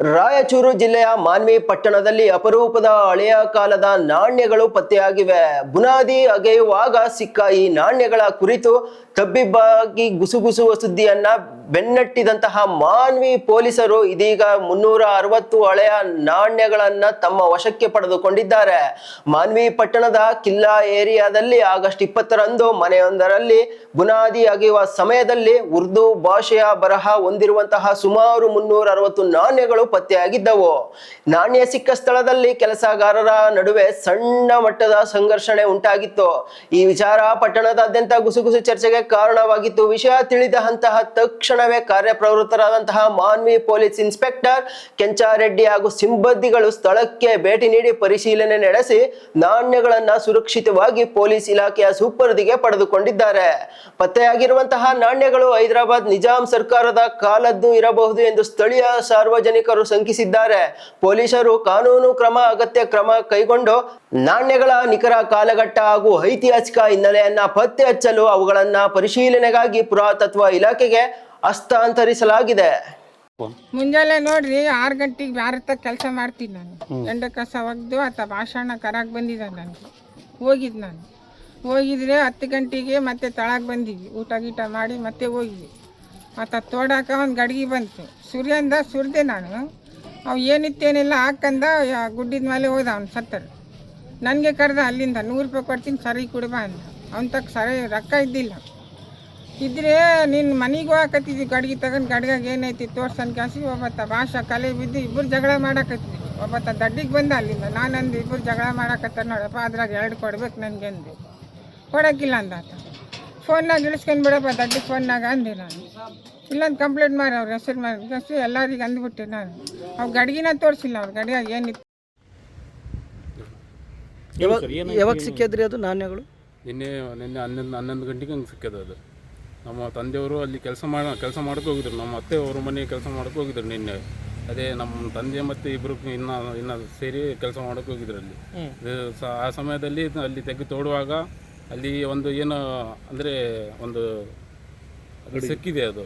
ರಾಯಚೂರು ಜಿಲ್ಲೆಯ ಮಾನ್ವಿ ಪಟ್ಟಣದಲ್ಲಿ ಅಪರೂಪದ ಹಳೆಯ ಕಾಲದ ನಾಣ್ಯಗಳು ಪತ್ತೆಯಾಗಿವೆ. ಬುನಾದಿ ಅಗೆಯುವಾಗ ಸಿಕ್ಕ ಈ ನಾಣ್ಯಗಳ ಕುರಿತು ತಬ್ಬಿಬ್ಬಾಗಿ ಗುಸುಗುಸುವ ಸುದ್ದಿಯನ್ನ ಬೆನ್ನಟ್ಟಿದಂತಹ ಮಾನ್ವಿ ಪೊಲೀಸರು ಇದೀಗ 360 ಹಳೆಯ ನಾಣ್ಯಗಳನ್ನ ತಮ್ಮ ವಶಕ್ಕೆ ಪಡೆದುಕೊಂಡಿದ್ದಾರೆ. ಮಾನ್ವಿ ಪಟ್ಟಣದ ಕಿಲ್ಲಾ ಏರಿಯಾದಲ್ಲಿ ಆಗಸ್ಟ್ 20ರಂದು ಮನೆಯೊಂದರಲ್ಲಿ ಬುನಾದಿ ಅಗೆಯುವ ಸಮಯದಲ್ಲಿ ಉರ್ದು ಭಾಷೆಯ ಬರಹ ಹೊಂದಿರುವಂತಹ ಸುಮಾರು 360 ನಾಣ್ಯಗಳು ಪತ್ತೆಯಾಗಿದ್ದವು. ನಾಣ್ಯ ಸಿಕ್ಕ ಸ್ಥಳದಲ್ಲಿ ಕೆಲಸಗಾರರ ನಡುವೆ ಸಣ್ಣ ಮಟ್ಟದ ಸಂಘರ್ಷಣೆ ಉಂಟಾಗಿತ್ತು. ಈ ವಿಚಾರ ಪಟ್ಟಣದಾದ್ಯಂತ ಗುಸುಗುಸು ಚರ್ಚೆಗೆ ಕಾರಣವಾಗಿತ್ತು. ವಿಷಯ ತಿಳಿದಂತಹ ತಕ್ಷಣವೇ ಕಾರ್ಯಪ್ರವೃತ್ತರಾದಂತಹ ಮಾನ್ವಿ ಪೊಲೀಸ್ ಇನ್ಸ್ಪೆಕ್ಟರ್ ಕೆಂಚಾರೆಡ್ಡಿ ಹಾಗೂ ಸಿಬ್ಬಂದಿಗಳು ಸ್ಥಳಕ್ಕೆ ಭೇಟಿ ನೀಡಿ ಪರಿಶೀಲನೆ ನಡೆಸಿ ನಾಣ್ಯಗಳನ್ನ ಸುರಕ್ಷಿತವಾಗಿ ಪೊಲೀಸ್ ಇಲಾಖೆಯ ಸುಪರ್ದಿಗೆ ಪಡೆದುಕೊಂಡಿದ್ದಾರೆ. ಪತ್ತೆಯಾಗಿರುವಂತಹ ನಾಣ್ಯಗಳು ಹೈದರಾಬಾದ್ ನಿಜಾಂ ಸರ್ಕಾರದ ಕಾಲದ್ದು ಇರಬಹುದು ಎಂದು ಸ್ಥಳೀಯ ಸಾರ್ವಜನಿಕರು ಶಂಕಿಸಿದ್ದಾರೆ. ಪೊಲೀಸರು ಕಾನೂನು ಅಗತ್ಯ ಕ್ರಮ ಕೈಗೊಂಡು ನಾಣ್ಯಗಳ ನಿಖರ ಕಾಲಘಟ್ಟ ಹಾಗೂ ಐತಿಹಾಸಿಕ ಹಿನ್ನೆಲೆಯನ್ನ ಪತ್ತೆ ಹಚ್ಚಲು ಅವುಗಳನ್ನ ಪರಿಶೀಲನೆಗಾಗಿ ಪುರಾತತ್ವ ಇಲಾಖೆಗೆ ಹಸ್ತಾಂತರಿಸಲಾಗಿದೆ. ಮುಂಜಾನೆ ನೋಡ್ರಿ 6 ಗಂಟೆಗೆ ಭಾರತ ಕೆಲಸ ಮಾಡ್ತೀನಿ ನಾನು. ಎಂಡ ಕಸ ಒಗ್ದು ಆತ ಭಾಷಣ ಕರಾಕ್ ಬಂದಿದ್ದ ನನಗೆ. ನಾನು ಹೋಗಿದ್ರೆ 10 ಗಂಟೆಗೆ ಮತ್ತೆ ತಳಗೆ ಬಂದಿದ್ವಿ. ಊಟ ಗೀಟ ಮಾಡಿ ಮತ್ತೆ ಹೋಗಿದ್ವಿ. ಆತ ತೋಡಾಕ ಒಂದು ಗಡ್ಗೆ ಬಂತು. ಸೂರ್ಯಂದ ಸುರಿದೆ ನಾನು. ಅವು ಏನಿತ್ತೇನಿಲ್ಲ ಹಾಕಂದ ಗುಡ್ಡಿದ ಮೇಲೆ ಹೋದ ಅವ್ನು ಸತ್ತರು. ನನಗೆ ಕರೆದ ಅಲ್ಲಿಂದ 100 ರೂಪಾಯಿ ಕೊಡ್ತೀನಿ ಸರಿ ಕುಡಿಬಾ ಅಂದ. ಅವ್ನು ತಕ್ಕ ಸರಿ ರೊಕ್ಕ ಇದ್ದಿಲ್ಲ. ಇದ್ರೆ ನಿನ್ನ ಮನೆಗೆ ಹೋಗಕತ್ತಿದ್ವಿ ಗಡ್ಗೆ ತಗೊಂಡು. ಗಡ್ಗಾಗ ಏನೈತಿ ತೋರ್ಸನ್ ಕಾಸಿ ಒಬ್ಬತ್ತ ಭಾಷಾ ಕಲೆ ಬಿದ್ದು ಇಬ್ಬರು ಜಗಳ ಮಾಡಾಕತ್ತಿದ್ವಿ. ಒಬ್ಬತ್ತ ದಡ್ಡಿಗೆ ಬಂದ ಅಲ್ಲಿಂದ. ನಾನಂದು ಇಬ್ಬರು ಜಗಳ ಮಾಡಾಕತ್ತಾರ ನೋಡಪ್ಪ, ಅದ್ರಾಗ 2 ಕೊಡ್ಬೇಕು ನನಗೆ ಅಂದೆ. ಕೊಡೋಕ್ಕಿಲ್ಲ ಅಂದ ಆತ. ಫೋನ್ನಾಗ ಇಳಿಸ್ಕೊಂಡು ಬಿಡಪ್ಪ ದಡ್ಡಿ ಫೋನ್ನಾಗ ಅಂದೆ ನಾನು. ಇಲ್ಲೊಂದು ಕಂಪ್ಲೇಂಟ್ ಮಾಡಿ ಅವ್ರ ಹೆಸರು ಮಾಡಿ ಎಲ್ಲರಿಗೆ ಅಂದ್ಬಿಟ್ಟೆ ನಾನು. ಅವ್ರು ಗಡ್ಗಿನ ತೋರಿಸಿಲ್ಲ. ಅವ್ರ ಗಡಿಯಾಗ ಏನಿತ್ತು. ಯಾವಾಗ ಸಿಕ್ಕಿದ್ರಿ ಅದು ನಾಣ್ಯಗಳು? ನಿನ್ನೆ 11 ಗಂಟೆಗೆ ಹಂಗೆ ಸಿಕ್ಕಿದೆ ಅದು. ನಮ್ಮ ತಂದೆಯವರು ಅಲ್ಲಿ ಕೆಲಸ ಮಾಡೋಕ್ಕೆ ಹೋಗಿದ್ರು. ನಮ್ಮ ಅತ್ತೆ ಅವ್ರ ಮನೆ ಕೆಲಸ ಮಾಡೋಕ್ಕೆ ಹೋಗಿದ್ರು ನಿನ್ನೆ. ಅದೇ ನಮ್ಮ ತಂದೆ ಮತ್ತು ಇಬ್ಬರು ಇನ್ನು ಸೇರಿ ಕೆಲಸ ಮಾಡೋಕ್ಕೆ ಹೋಗಿದ್ರು ಅಲ್ಲಿ. ಆ ಸಮಯದಲ್ಲಿ ಅಲ್ಲಿ ತೆಗೆದು ತೋಡುವಾಗ ಅಲ್ಲಿ ಒಂದು ಏನು ಅಂದರೆ ಒಂದು ಸಿಕ್ಕಿದೆ. ಅದು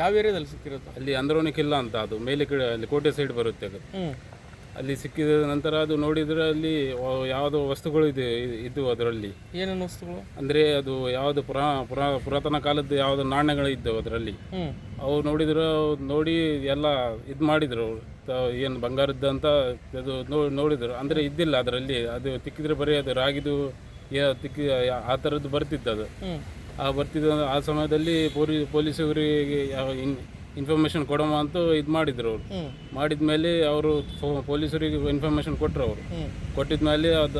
ಯಾವ ಏರಿಯಾದಲ್ಲಿ ಸಿಕ್ಕಿರುತ್ತೆ? ಅಲ್ಲಿ ಅಂದ್ರೋನಿ ಕಿಲ್ಲ ಅಂತ, ಅದು ಮೇಲೆ ಕಡೆ ಅಲ್ಲಿ ಕೋಟೆ ಸೈಡ್ ಬರುತ್ತೆ. ಅದು ಅಲ್ಲಿ ಸಿಕ್ಕಿದ ನಂತರ ಅದು ನೋಡಿದರೆ ಅಲ್ಲಿ ಯಾವುದೋ ವಸ್ತುಗಳು ಇದ್ದು ಅದರಲ್ಲಿ. ಏನೇನು ವಸ್ತುಗಳು ಅಂದರೆ ಅದು ಯಾವುದು ಪುರಾತನ ಕಾಲದ್ದು ಯಾವುದು ನಾಣ್ಯಗಳು ಇದ್ದವು ಅದರಲ್ಲಿ. ಅವು ನೋಡಿ ಎಲ್ಲ ಇದು ಮಾಡಿದರು. ಏನು ಬಂಗಾರದ್ದು ಅಂತ ಅದು ನೋಡಿದರು. ಅಂದರೆ ಇದ್ದಿಲ್ಲ ಅದರಲ್ಲಿ. ಅದು ತಿಕ್ಕಿದ್ರೆ ಬರೀ ಅದು ರಾಗಿದು ತಿಕ್ಕಿ ಆ ಥರದ್ದು ಬರ್ತಿತ್ತು. ಅದು ಆ ಸಮಯದಲ್ಲಿ ಪೊಲೀಸರಿಗೆ ಇನ್ಫಾರ್ಮೇಷನ್ ಕೊಡೋಮ ಅಂತ ಇದು ಮಾಡಿದ್ರು. ಅವರು ಮಾಡಿದ ಮೇಲೆ ಅವರು ಪೊಲೀಸರಿಗೆ ಇನ್ಫಾರ್ಮೇಷನ್ ಕೊಟ್ಟರು. ಅವರು ಕೊಟ್ಟಿದ ಮೇಲೆ ಅದು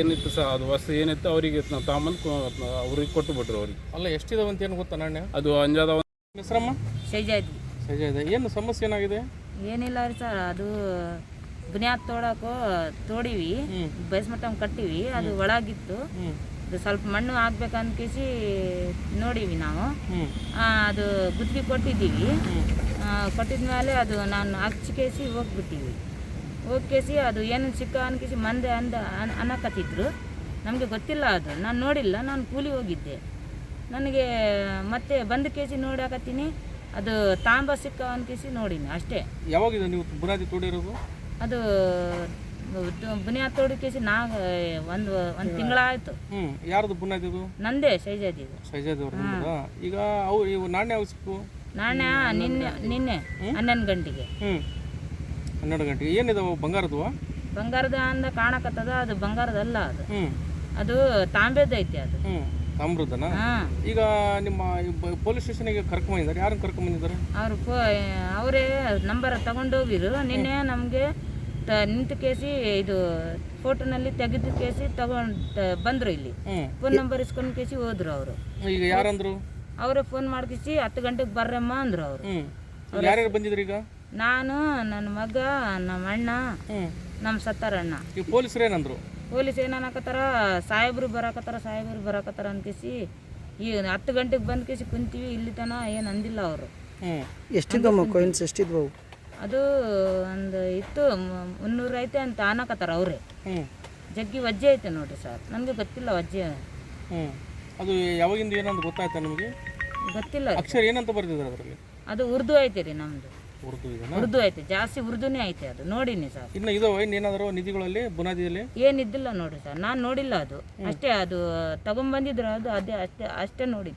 ಏನಿತ್ತು ಸಹ ಅದು ವಸ್ತು ಏನಿತ್ತು ಅವರಿಗೆ ತಾಂಬಂದು ಅವ್ರಿಗೆ ಕೊಟ್ಟು ಬಿಟ್ರು. ಅವ್ರಿಗೆ ಅಲ್ಲ ಎಷ್ಟಿದಾವೆ ಅಂತ ಏನು ಗೊತ್ತಾ ನಾಣ್ಯ? ಅದು ಅಂಜಾದ. ಹೆಸರಮ್ಮ? ಸೈಜಾದಿ. ಏನು ಸಮಸ್ಯೆ ಏನಾಗಿದೆ? ಏನಿಲ್ಲ ರೀ ಸರ್, ಅದು ಬುನಿಯಾದ್ ತೋಡಿವಿ, ಬೇಸ್ಮಟ್ಟ ಕಟ್ಟಿವಿ. ಅದು ಒಳಗಿತ್ತು. ಅದು ಸ್ವಲ್ಪ ಮಣ್ಣು ಹಾಕ್ಬೇಕಂದ್ಕೇಸಿ ನೋಡಿವಿ ನಾವು. ಅದು ಗುತ್ತಿಗೆ ಕೊಟ್ಟಿದ್ದೀವಿ. ಕೊಟ್ಟಿದ್ಮೇಲೆ ಅದು ನಾನು ಹಚ್ಕೇಸಿ ಹೋಗ್ಕೇಸಿ ಅದು ಏನು ಸಿಕ್ಕ ಅನ್ಕೇಸಿ ಮಂದೆ ಅನ್ನಕತ್ತಿದ್ರು. ನಮಗೆ ಗೊತ್ತಿಲ್ಲ, ಅದು ನಾನು ನೋಡಿಲ್ಲ. ನಾನು ಕೂಲಿ ಹೋಗಿದ್ದೆ. ನನಗೆ ಮತ್ತೆ ಬಂದು ಕೇಸಿ ನೋಡಾಕತ್ತೀನಿ. ಅದು ತಾಂಬ ಸಿಕ್ಕ ಅನ್ಕೇಸಿ ನೋಡಿನಿ ಅಷ್ಟೇ. ಯಾವಾಗಿದೆ ನೀವು ಬುನಾದಿ ತೋಡಿರೋದು? ಅದು ಬುನಿಯಾದ್ ತೋಡಿಕೇಸಿ ಒಂದು ತಿಂಗಳಾಯ್ತು. ಯಾರ್ದು ಬುನಾದಿ? ನಂದೇ, ಸೈಜಾದಿ ಅವ್ರ. ಈಗ ಅವು ಇವು ನಾಣ್ಯ ಯಾವ ಸಿಕ್ಕು? ನಾಣ್ಯ ನಿನ್ನೆ 11 ಗಂಟೆಗೆ. 12 ಗಂಟೆಗೆ. ಏನಿದಾವ? ಬಂಗಾರದ ಅಂದ ಕಾಣಕತ್ತದ. ಅದು ಬಂಗಾರದಲ್ಲ, ಅದು ತಾಂಬೆದೈತಿ. ಅದು ತಾಮ್ರದನ? ಈಗ ನಿಮ್ಮ ಪೊಲೀಸ್ ಸ್ಟೇಷನ್ಗೆ ಕರ್ಕೊಂಬಂದಿದ್ದಾರೆ. ಯಾರನ್ನು ಕರ್ಕೊಂಬಂದಿದ್ದಾರೆ? ಅವರೇ ನಂಬರ್ ತಗೊಂಡೋಗಿರು. ನಿನ್ನೆ ನಮಗೆ ನಿಂತು ಕೇಸಿ ಇದು ಫೋಟೋನಲ್ಲಿ ತೆಗೆದು ಕೇಸಿ ಬಂದರು. ಇಲ್ಲಿ ಫೋನ್ ನಂಬರ್ ಇಸ್ಕೊಂಡು ಕೇಸಿ ಹೋದ್ರು ಅವರು. ಈಗ ಯಾರಂದ್ರು? ಅವರೇ ಫೋನ್ ಮಾಡ್ಕೇಸಿ 10 ಗಂಟೆಗೆ ಬರ್ರಮ್ಮ ಅಂದ್ರು ಅವರು. ಯಾರ್ಯಾರು ಬಂದಿದ್ರು? ಈಗ ನಾನು, ನನ್ನ ಮಗ, ನಮ್ಮ ಅಣ್ಣ, ನಮ್ಮ ಸತ್ತಾರಣ್ಣ. ಈ ಪೊಲೀಸರು ಏನಂದ್ರು? ಪೊಲೀಸ್ ಏನನ್ನಕತ್ತಾರ, ಸಾಹೇಬ್ರು ಬರಾಕತ್ತಾರ ಅನ್ಕೇಸಿ ಈಗ 10 ಗಂಟೆಗೆ ಬಂದು ಕೇಸಿ ಕುಂತೀವಿ. ಇಲ್ಲಿ ತನ ಏನು ಅಂದಿಲ್ಲ ಅವರು. ಎಷ್ಟಿದ್ವು ಕಾಯಿನ್ಸ್? ಎಷ್ಟಿದ್ವು? ಅದು ಒಂದು ಇತ್ತು 300 ಐತೆ ಅಂತ ಅನ್ನಕತ್ತಾರ ಅವರೇ. ಜಗ್ಗಿ ವಜ್ಜೆ ಐತೆ ನೋಡ್ರಿ ಸರ್, ನನಗೆ ಗೊತ್ತಿಲ್ಲ ವಜ್ಜೆ. ಅದು ಯಾವಾಗಿಂದ ಏನಂತ ಗೊತ್ತಾಯ್ತಾ ನಿಮಗೆ? ಗೊತ್ತಿಲ್ಲ. ಅಕ್ಷರ ಏನಂತ ಬರ್ತಿದ್ದಾರೆ ಅದರಲ್ಲಿ? ಅದು ಉರ್ದು ಐತೆ ರೀ ನಮ್ಮದು. ಉರ್ದು ಇದೆನಾ? ಉರ್ದು ಐತೆ, ಜಾಸ್ತಿ ಉರ್ದುನೇ ಐತೆ, ಅದು ನೋಡಿನಿ ಸರ್. ಇನ್ನು ಇದಾವೆ ಇನ್ನೇನಾದರೂ ನಿಧಿಗಳಲ್ಲಿ ಬುನಾದಿಯಲ್ಲಿ? ಏನಿದ್ದಿಲ್ಲ ನೋಡ್ರಿ ಸರ್, ನಾನು ನೋಡಿಲ್ಲ ಅದು, ಅಷ್ಟೇ ಅದು ತಗೊಂಬಂದಿದ್ರು, ಅದು ಅದೇ ಅಷ್ಟೇ ನೋಡಿ.